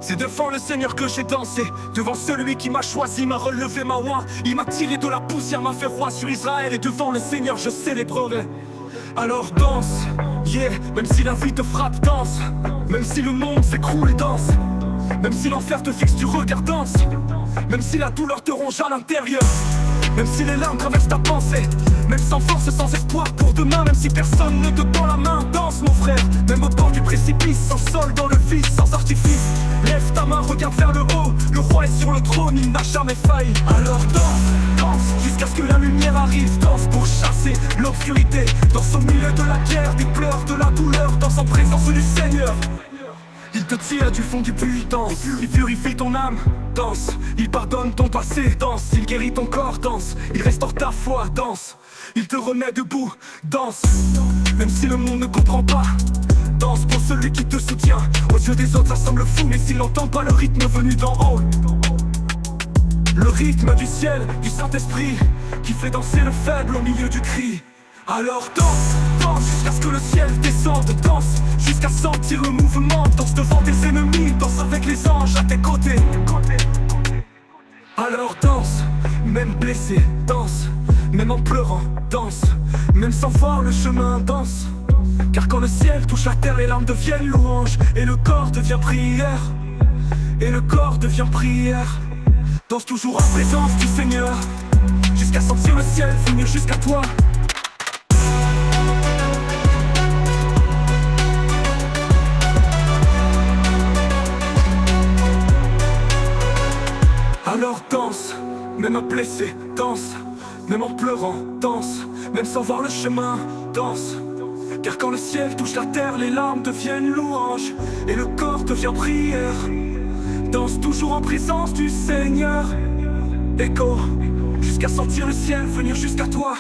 C'est devant le Seigneur que j'ai dansé, devant celui qui m'a choisi, m'a relevé ma oie. Il m'a tiré de la poussière, m'a fait roi sur Israël. Et devant le Seigneur je célébrerai. Alors danse, yeah, même si la vie te frappe, danse. Même si le monde s'écroule, danse. Même si l'enfer te fixe du regard, danse. Même si la douleur te ronge à l'intérieur. Même si les larmes traversent ta pensée. Même sans force, sans espoir pour demain. Même si personne ne te tend la main, danse mon frère. Même au bord du précipice, sans sol dans le vide, sans artifice. Lève ta main, regarde vers le haut. Le roi est sur le trône, il n'a jamais failli. Alors danse, danse, jusqu'à ce que la lumière arrive. Danse pour chasser l'obscurité. Danse au milieu de la guerre, des pleurs, de la douleur. Danse en présence du Seigneur. Il te tire du fond du puits, danse. Il purifie ton âme, danse. Il pardonne ton passé, danse. Il guérit ton corps, danse. Il restaure ta foi, danse. Il te remet debout, danse. Même si le monde ne comprend pas, danse pour celui qui te soutient. Aux yeux des autres ça semble fou, mais s'il n'entend pas le rythme venu d'en haut. Le rythme du ciel, du Saint-Esprit, qui fait danser le faible au milieu du cri. Alors danse, danse jusqu'à ce que le ciel descende. Danse jusqu'à sentir le mouvement. Danse devant tes ennemis, danse avec les anges à tes côtés. Alors danse, même blessé, danse. Même en pleurant, danse. Même sans voir le chemin, danse. Car quand le ciel touche la terre, les larmes deviennent louanges. Et le corps devient prière. Et le corps devient prière. Danse toujours en présence du Seigneur, jusqu'à sentir le ciel venir jusqu'à toi. Alors danse, même blessé, danse. Même en pleurant, danse. Même sans voir le chemin, danse. Car quand le ciel touche la terre, les larmes deviennent louanges. Et le corps devient prière. Danse toujours en présence du Seigneur. Écho, jusqu'à sentir le ciel venir jusqu'à toi.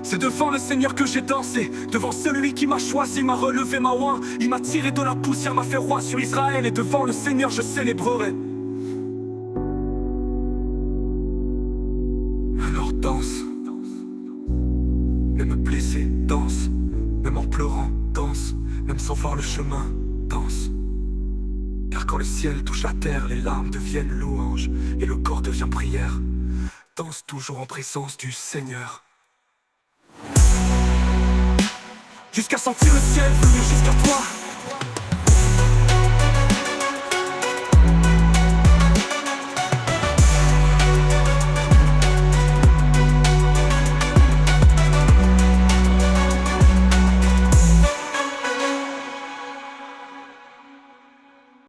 C'est devant le Seigneur que j'ai dansé, devant celui qui m'a choisi, m'a relevé ma oie. Il m'a tiré de la poussière, m'a fait roi sur Israël. Et devant le Seigneur je célébrerai. Alors danse, même blessé, danse. Même en pleurant, danse. Même sans voir le chemin, danse. Car quand le ciel touche la terre, les larmes deviennent louanges. Et le corps devient prière. Danse toujours en présence du Seigneur, jusqu'à sentir le ciel venir jusqu'à toi.